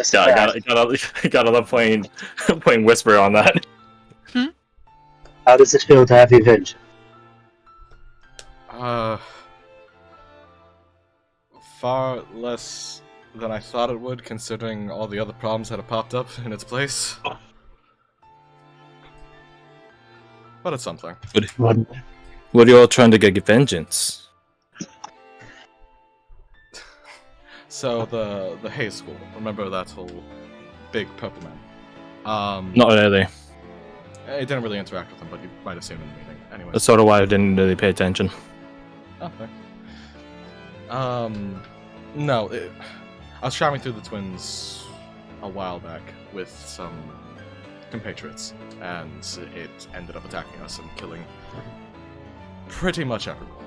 Gotta love playing Whisper on that. How does it feel to have your vengeance? Far less than I thought it would, considering all the other problems that have popped up in its place. But it's something. What? What are you all trying to get vengeance? So the Hayes School, remember that whole big purple man? Not really. I didn't really interact with him, but you might have seen him in the meeting. Anyway. That's sort of why I didn't really pay attention. Okay. No, I was traveling through the Twins a while back with some compatriots, and it ended up attacking us and killing pretty much everyone.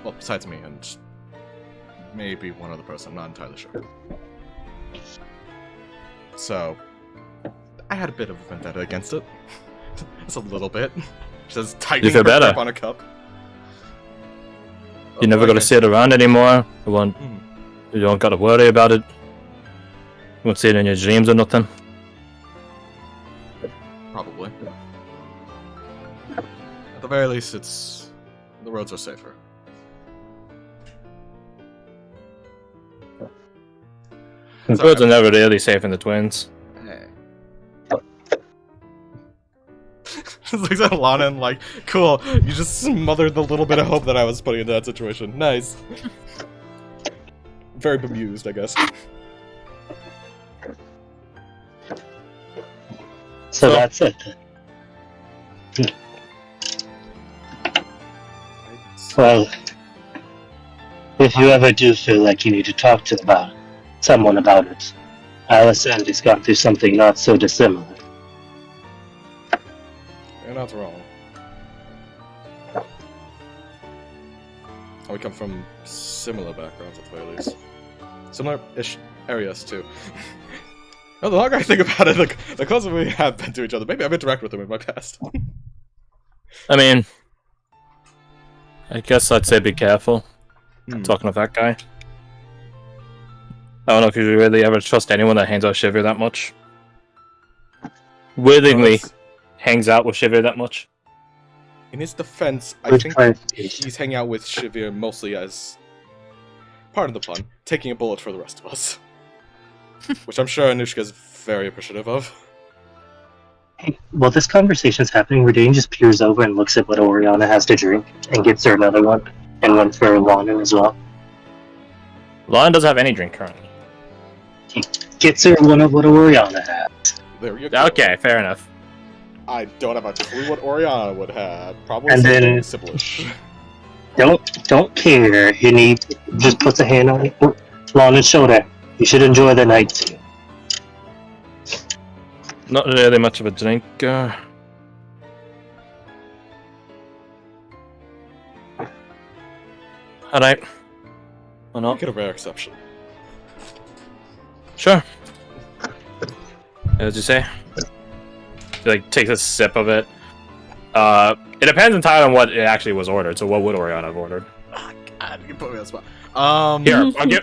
Well, besides me and maybe one other person, I'm not entirely sure. So, I had a bit of a vendetta against it. Just a little bit. Just tightening her grip on a cup. You're never gonna see it around anymore. You don't gotta worry about it. You won't see it in your dreams or nothing. Probably. At the very least, the roads are safer. The roads are never really safe in the Twins. Hey. Just looks at Lana and like, cool, you just smothered the little bit of hope that I was putting into that situation. Nice. Very bemused, I guess. So that's it. Well, if you ever do feel like you need to talk to someone about it, Alisande's gone through something not so dissimilar. You're not wrong. We come from similar backgrounds, at the very least. Similar-ish areas, too. Well, the longer I think about it, the closer we have been to each other. Maybe I've interacted with them in my past. I mean, I guess I'd say be careful. Talking of that guy. I don't know if you really ever trust anyone that hangs out with Shiver that much. Willingly hangs out with Shiver that much. In his defense, I think he's hanging out with Shivir mostly as, pardon the pun, taking a bullet for the rest of us. Which I'm sure Anushka's very appreciative of. Hey, while this conversation's happening, Radine just peers over and looks at what Oriana has to drink and gives her another one, and one for Lana as well. Lana doesn't have any drink currently. He gets her one of what Oriana has. There you go. Okay, fair enough. I don't have a clue what Oriana would have. Probably and something then, simple-ish. Don't care. He just puts a hand on Lana's shoulder. You should enjoy the night too. Not really much of a drinker. Alright. Why not? Get a rare exception. Sure. What did you say? He, like, takes a sip of it. It depends entirely on what it actually was ordered, so what would Oriana have ordered? Oh, God, you put me on the spot.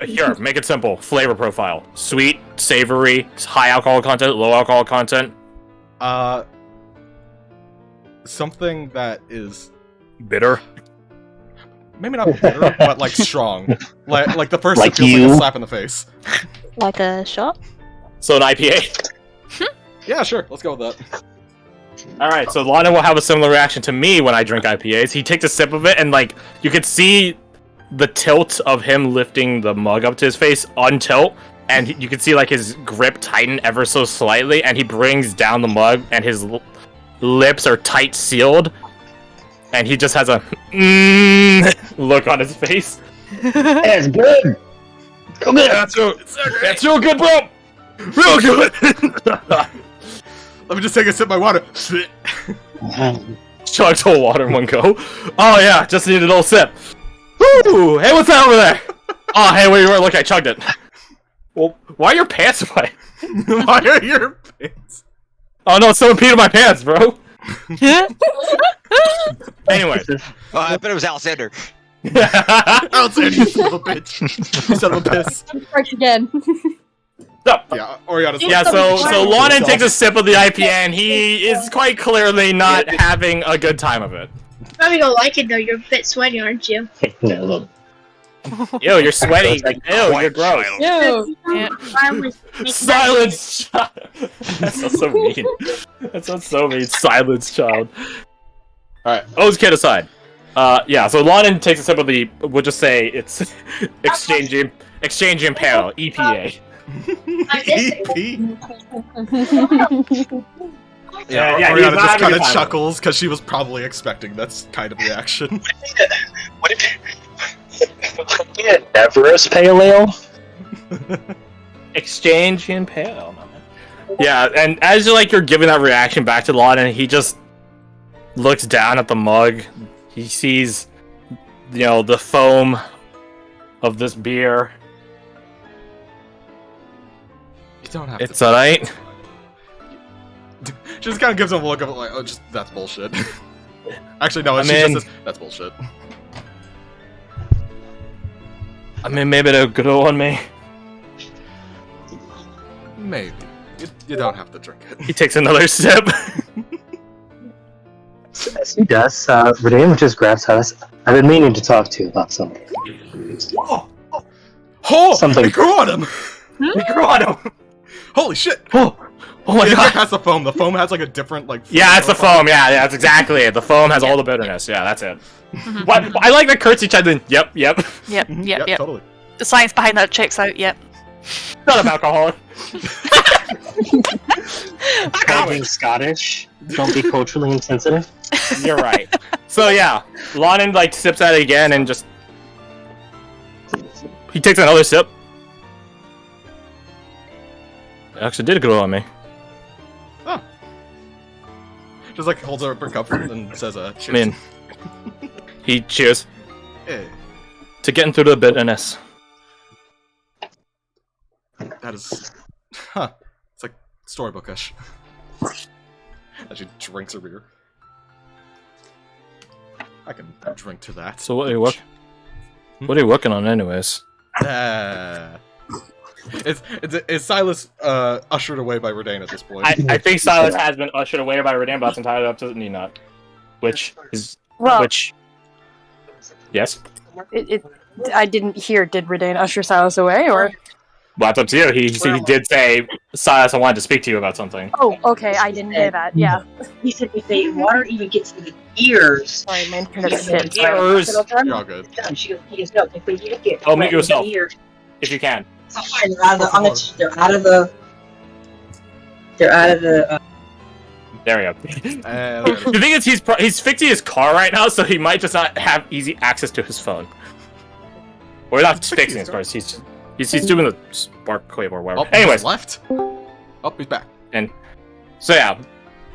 Here, make it simple. Flavor profile. Sweet, savory, high alcohol content, low alcohol content. Something that is bitter. Maybe not bitter, but like strong. Like the first like sip feels you. like a slap in the face. Like a shot? So an IPA. Yeah, sure. Let's go with that. Alright, so Lana will have a similar reaction to me when I drink IPAs. He takes a sip of it, and like, you could see the tilt of him lifting the mug up to his face untilt, and you can see like his grip tighten ever so slightly, and he brings down the mug, and his lips are tight sealed, and he just has a look on his face. That's good. Go good. That's real good, bro. Real good. Let me just take a sip of my water. Chugged whole water in one go. Oh yeah, just needed a little sip. Woo! Hey, what's that over there? Oh, hey, where you were? Look, I chugged it. Well, why are your pants wet? Why are your pants? Oh no, someone peed in my pants, bro. Anyway. I bet it was Alexander. Alexander, you son of a bitch. You son of a piss. Strikes again. No. Yeah, Oriana's Yeah, so Lawton takes a sip of the IPA and he is quite clearly not having a good time of it. Probably gonna like it though. You're a bit sweaty, aren't you? No. Ew, you're sweaty. Ew, you're gross. Ew. Yeah. Silence child. That's so mean. That sounds so mean. Silence child. Alright, O's kid aside. Yeah, so Lawton takes a sip of the, we'll just say it's Exchange Imperial, EPA. EP. Yeah, Oriana he's not just having kind a of time. chuckles because she was probably expecting that kind of reaction. What if an Everest Pale Ale? Exchange Imperial. Yeah, and as you're giving that reaction back to Lawton, he just looks down at the mug. He sees, the foam of this beer. You don't have It's to. alright. She just kind of gives him a look of like, oh, just that's bullshit. Actually, no, I she mean- just says, that's bullshit. I mean, maybe they'll grow on me. Maybe. You don't have to drink it. He takes another sip. As he does, Redain just grabs us. I've been meaning to talk to you about something. Oh! Something- It grew on him! He grew on him. Holy shit! Oh my It god. has the foam. The foam has like a different like. Yeah, it's the foam. Yeah, that's exactly it. The foam has all the bitterness. Yeah, that's it. What? I like that Kurtz each other. Yep. Yep, yep. Totally. The science behind that checks out, yep. Not an alcoholic. Not being Scottish. Don't be culturally insensitive. You're right. So yeah, Lawton sips at it again and just he takes another sip. It actually did grow on me. Just holds up her cup and says, cheers. I mean, he cheers Eh, to getting through the bitterness. that is. Huh. It's like storybookish. As she drinks her beer. I can drink to that. So what are you working on, anyways? Is Silas ushered away by Redain at this point? I think Silas has been ushered away by Redan, but it's entirely up to Nina. Which is Well, yes. I didn't hear. Did Redain usher Silas away, or? Well, that's up to you. He did say, Silas, I wanted to speak to you about something. Oh, okay. I didn't hear that. Yeah. He said if the water even gets to the ears, Sorry, my internet's shit. Ears. it'll done. You're all good. He goes, no, if they even get Oh, mute wet in the yourself. ears, If you can. oh, fine, they're out of the. They're out of the. There we go. Okay. The thing is, he's fixing his car right now, so he might just not have easy access to his phone. Or not fixing his car. He's doing the spark wave or whatever. Oh, Anyways, he's left. Oh, he's back. so yeah,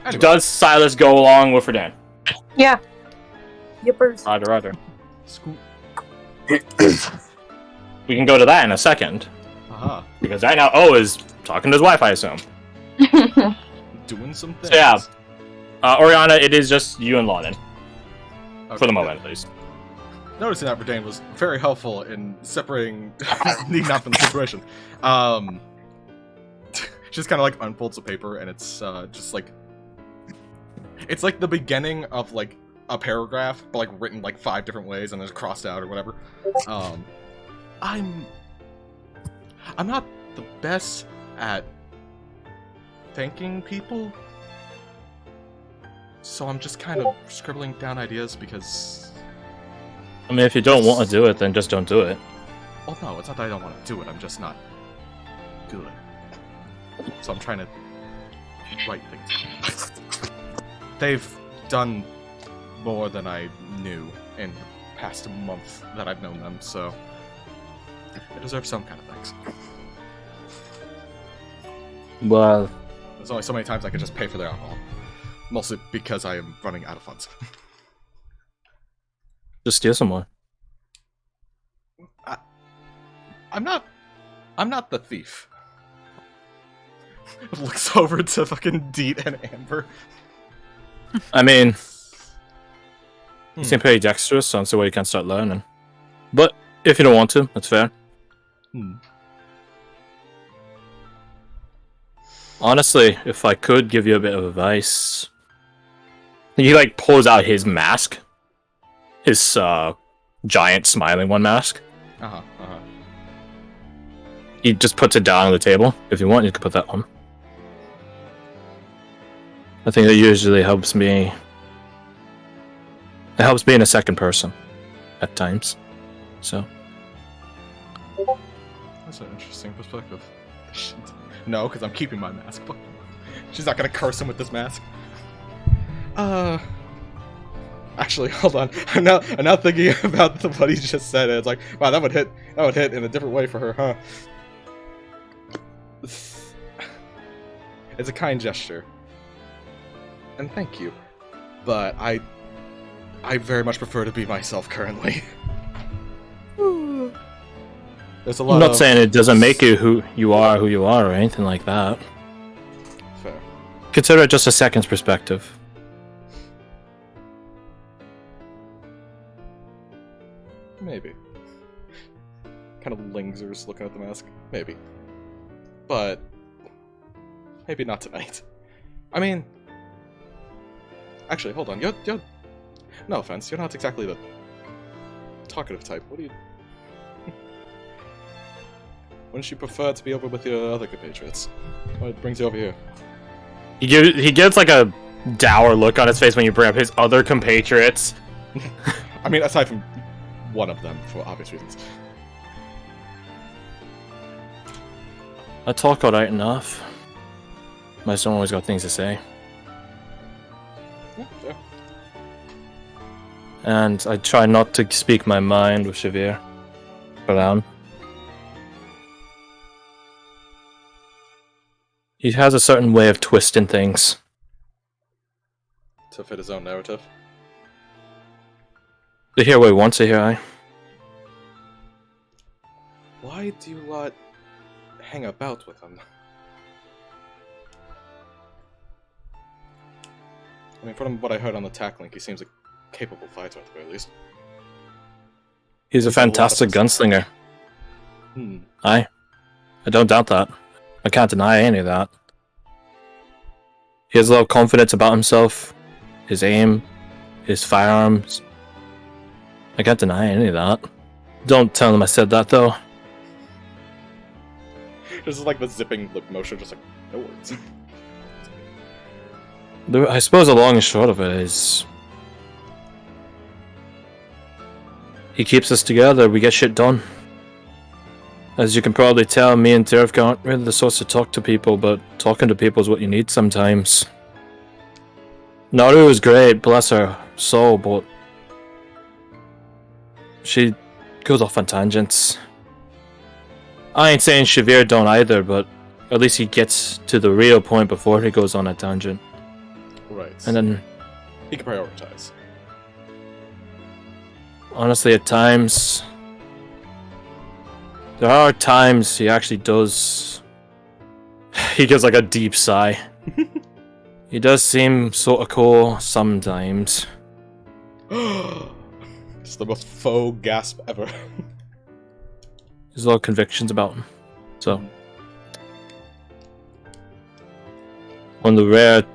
Anyway. does Silas go along with Redan? Yeah. Yippers. Roger. Scoot. We can go to that in a second, Aha. because right now O is talking to his wife, I assume. Doing some things. So yeah, Oriana, it is just you and Lawton Okay, for the moment, at least. Noticing that Redain was very helpful in separating Nina from the situation. She just kind of unfolds the paper, and it's just it's like the beginning of a paragraph, but written 5 different ways, and then crossed out or whatever. I'm not the best at thanking people, so I'm just kind of scribbling down ideas because. I mean, if you don't want to do it, then just don't do it. Oh no, it's not that I don't want to do it, I'm just not good. So I'm trying to write things. They've done more than I knew in the past month that I've known them, so they deserve some kind of thanks. Well, There's only so many times I can just pay for their alcohol. Mostly because I am running out of funds. just steal some more. I'm not the thief. Looks over to fucking Deet and Amber. I mean, you seem pretty dexterous, so I don't see why you can't start learning. But if you don't want to, that's fair. Honestly, if I could give you a bit of advice, he like pulls out his mask, his giant smiling one mask. He just puts it down on the table. If you want, you can put that on. I think that usually helps me. It helps being a second person at times. So. That's an interesting perspective. No, because I'm keeping my mask. She's not gonna curse him with this mask. Actually, hold on. I'm now thinking about what he just said. It's like, wow, that would hit in a different way for her, huh? It's a kind gesture, and thank you. But I very much prefer to be myself currently. There's a lot. I'm not saying it doesn't make you who you are or anything like that. Fair. Consider it just a second's perspective. Maybe. Kind of lingers looking at the mask. Maybe. But maybe not tonight. I mean, actually, hold on. You're no offense, you're not exactly the talkative type. What do you? Wouldn't you prefer to be over with your other compatriots? What brings you over here? He gets like a dour look on his face when you bring up his other compatriots. I mean, aside from one of them, for obvious reasons. I talk alright enough. I just don't always got things to say. Yeah, fair. And I try not to speak my mind with Shavir. Around. He has a certain way of twisting things. To fit his own narrative. To hear what he wants to hear, aye. Why do you lot hang about with him? I mean, from what I heard on the tack link, he seems a capable fighter at the very least. He's a fantastic gunslinger. Aye. I don't doubt that. I can't deny any of that. He has a lot of confidence about himself, his aim, his firearms. I can't deny any of that. Don't tell him I said that, though. This is like the zipping lip motion, just like, no words. I suppose the long and short of it is... he keeps us together, we get shit done. As you can probably tell, me and Dervka aren't really the sorts to talk to people, but talking to people is what you need sometimes. Naru is great, bless her soul, but... she goes off on tangents. I ain't saying Shavir don't either, but at least he gets to the real point before he goes on a tangent. Right. And then... he can prioritize. Honestly, at times... there are times he actually does... he gives like a deep sigh. He does seem sort of cool sometimes. Just the most faux gasp ever. There's a lot of convictions about him. So... one of the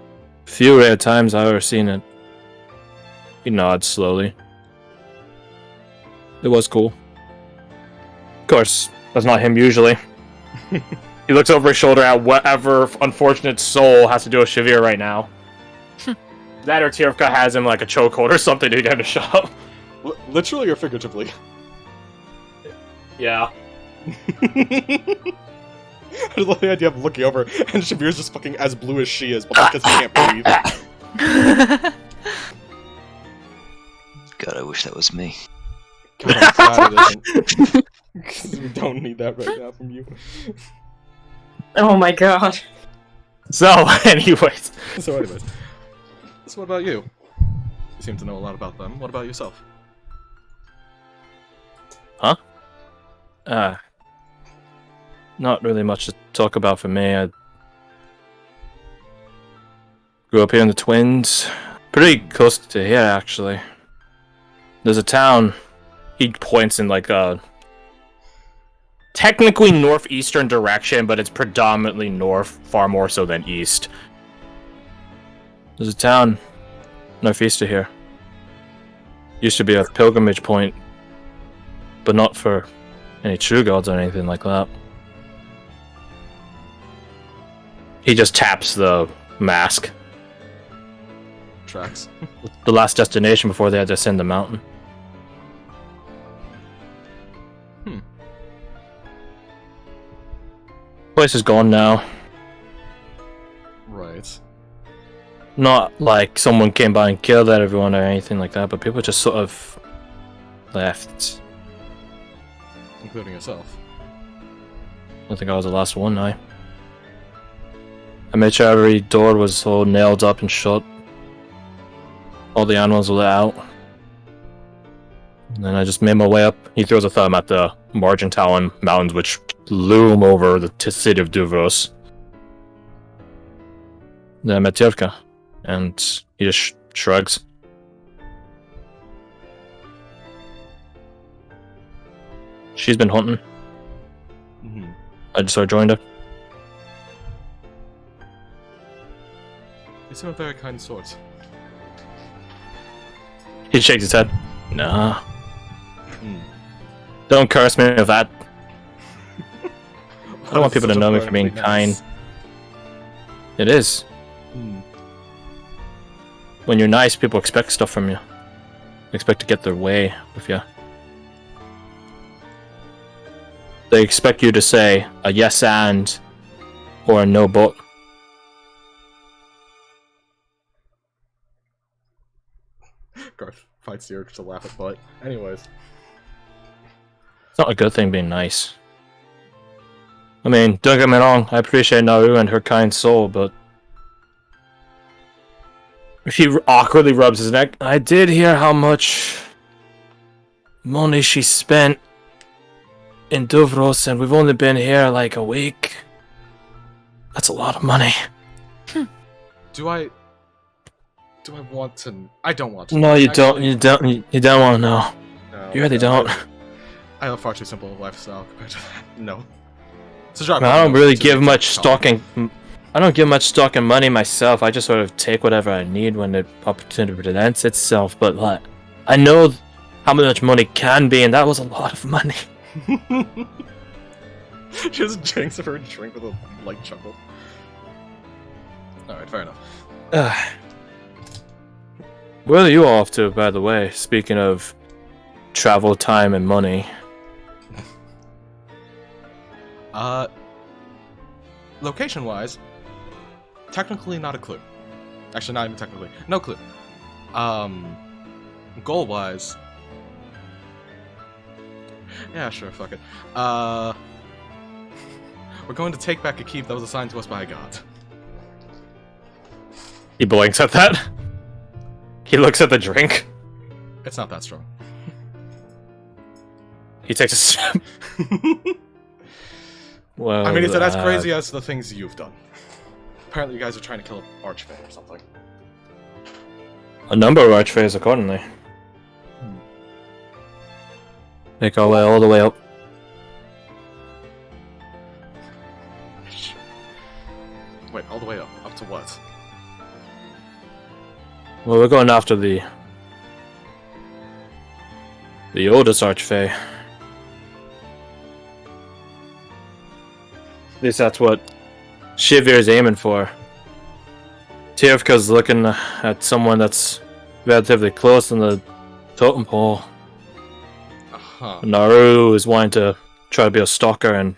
few rare times I've ever seen it. He nods slowly. It was cool. Of course, that's not him usually. He looks over his shoulder at whatever unfortunate soul has to do with Shavir right now. That or Tirvka has him like a chokehold or something to get him to shut up. Literally or figuratively? Yeah. I just love the idea of looking over and Shavir's just fucking as blue as she is, but because he can't breathe. God, I wish that was me. God, I'm glad it isn't. Because we don't need that right now from you. Oh my god. So, anyways. So what about you? You seem to know a lot about them. What about yourself? Huh? Not really much to talk about for me. I grew up here in the Twins. Pretty close to here, actually. There's a town. He points in like a technically northeastern direction, but it's predominantly north, far more so than east. There's a town northeast of here. Used to be a pilgrimage point, but not for any true gods or anything like that. He just taps the mask. Tracks. The last destination before they had to ascend the mountain. Place is gone now. Right. Not like someone came by and killed everyone or anything like that, but people just sort of left. Including yourself. I think I was the last one now. I made sure every door was all nailed up and shut. All the animals were let out. And then I just made my way up. He throws a thumb at the Margin Mountains, which loom over the city of Duvros. Then I met Tivka, and he just shrugs. She's been hunting. Mm-hmm. I just joined her. You seem a very kind sort. He shakes his head. Nah. Hmm. Don't curse me with that. I don't want people to Such a know me for being nice. kind. It is. Hmm. When you're nice, people expect stuff from you. They expect to get their way with you. They expect you to say a yes and or a no but. Garth fights the urge to laugh at butt. Anyways. It's not a good thing being nice. I mean, don't get me wrong, I appreciate Naru and her kind soul, but he awkwardly rubs his neck. I did hear how much money she spent in Duvros, and we've only been here like a week. That's a lot of money. Do I want to... I don't want to. No, you don't. Actually, You don't want to know. no, You really no, don't. I have a far too simple a lifestyle compared to that. No. So I don't really give much stock in. I don't give much stock in money myself. I just sort of take whatever I need when the opportunity presents itself. But like, I know how much money can be, and that was a lot of money. She just drinks her drink with a light chuckle. Alright, fair enough. Where are you off to, by the way? Speaking of travel time and money. Location-wise, technically not a clue. Actually, not even technically. No clue. Goal-wise... Yeah, sure, fuck it. We're going to take back a keep that was assigned to us by a god. He blinks at that. He looks at the drink. It's not that strong. He takes a sip. Well, I mean, is it as crazy as the things you've done? Apparently you guys are trying to kill an archfey or something. A number of archfays accordingly. Make our way all the way up. Wait, all the way up? Up to what? Well, we're going after the oldest archfey. At least that's what Shivir is aiming for. Tirvka's looking at someone that's relatively close in the totem pole. Uh-huh. Naru is wanting to try to be a stalker and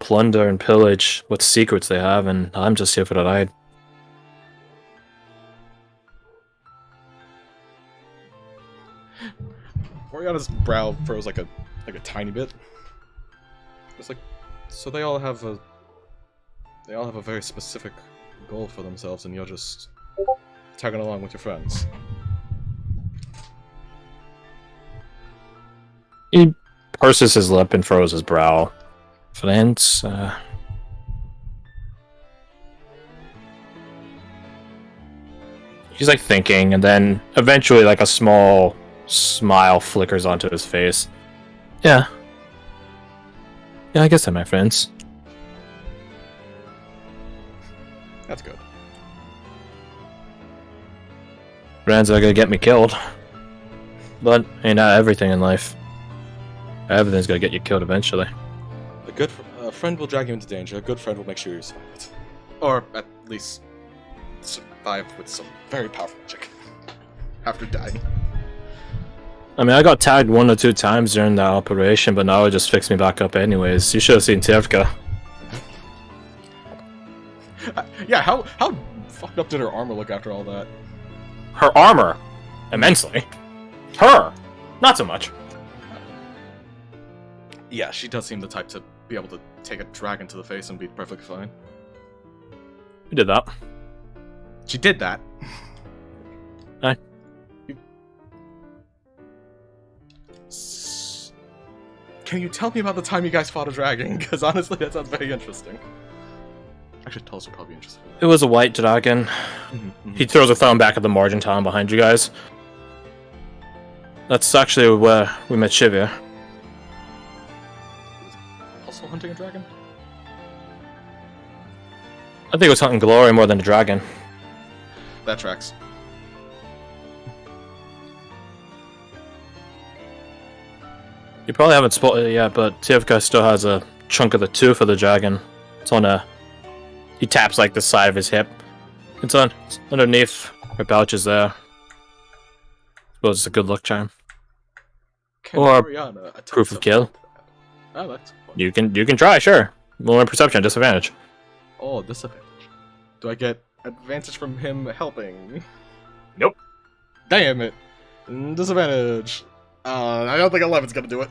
plunder and pillage what secrets they have, and I'm just here for the ride. Oriana's brow froze like a tiny bit. It's like, so they all have a very specific goal for themselves, and you're just tagging along with your friends. He purses his lip and froze his brow. Friends, he's like thinking, and then eventually like a small smile flickers onto his face. Yeah. Yeah, I guess they're my friends. That's good. Friends are gonna get me killed. But ain't not everything in life. Everything's gonna get you killed eventually. A good friend will drag you into danger. A good friend will make sure you survive it. Or at least survive with some very powerful magic. After dying. I mean, I got tagged 1 or 2 times during that operation, but now it just fixed me back up anyways. You should have seen Tivka. Yeah, how fucked up did her armor look after all that? Her armor, immensely. Her, not so much. Yeah, she does seem the type to be able to take a dragon to the face and be perfectly fine. We did that. She did that. Aye. Can you tell me about the time you guys fought a dragon? Because honestly, that sounds very interesting. Actually, Tulsa would probably be interested in that. It was a white dragon. He throws a thumb back at the margin town behind you guys. That's actually where we met Shivir. Also hunting a dragon? I think it was hunting glory more than a dragon. That tracks. You probably haven't spotted it yet, but Tivka still has a chunk of the tooth of the dragon. It's on a... He taps like the side of his hip. It's underneath her pouches there. Suppose it's a good luck charm. Can Or Ariana attempt proof of something kill. like that? Oh, that's fun. You can try, sure. Roll in perception, disadvantage. Oh, disadvantage. Do I get advantage from him helping? Nope. Damn it. Disadvantage. I don't think 11's gonna do it.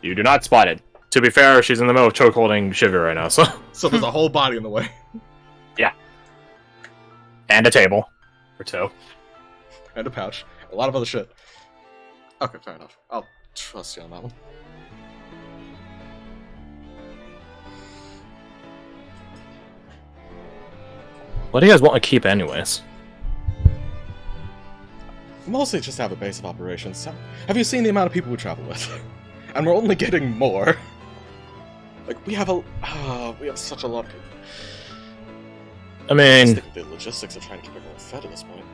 You do not spot it. To be fair, she's in the middle of chokeholding Shivir right now, so... So there's a whole body in the way. And a table. Or 2. And a pouch. A lot of other shit. Okay, fair enough. I'll trust you on that one. What do you guys want to keep anyways? Mostly just have a base of operations. Have you seen the amount of people we travel with? And we're only getting more. Like, we have such a lot of people. I mean, Just think of the logistics of trying to keep everyone fed at this point.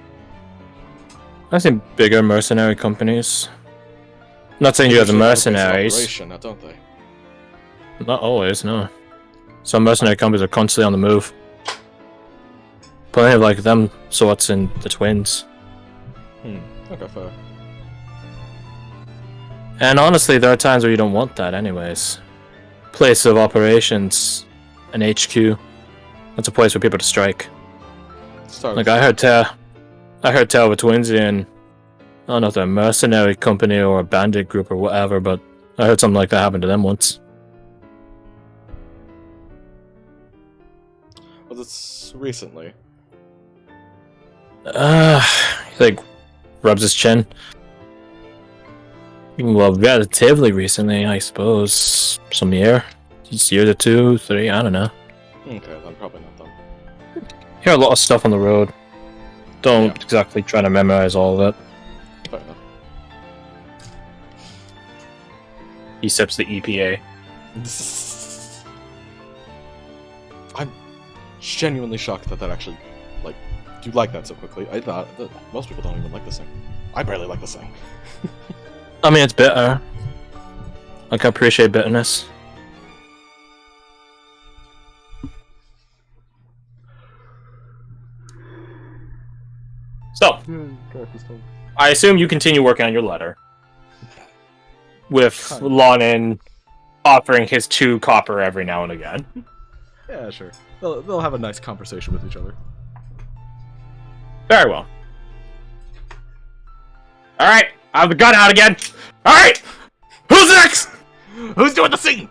I've seen bigger mercenary companies. Not saying you guys are Usually have a base of mercenaries. operation now, don't they? Not always, no. Some mercenary companies are constantly on the move. Plenty of like them sorts in the Twins. Okay, fair. And honestly, there are times where you don't want that anyways. Place of operations, an HQ. That's a place for people to strike. Like I heard tell of a Twinsy and I don't know if they're a mercenary company or a bandit group or whatever, but I heard something like that happen to them once. Was it recently? He like rubs his chin. Well, relatively recently, I suppose. Some year. Just year to 2, 3, I don't know. Okay, then probably not them. Hear a lot of stuff on the road. Don't exactly try to memorize all of it. Fair enough. He sips the EPA. I'm genuinely shocked that actually, like, you like that so quickly. I thought that most people don't even like this thing. I barely like this thing. I mean, it's bitter. Like, I appreciate bitterness. So, I assume you continue working on your letter. With Lonin offering his 2 copper every now and again. Yeah, sure. They'll have a nice conversation with each other. Very well. Alright, I have the gun out again. Alright! Who's next? Who's doing the scene?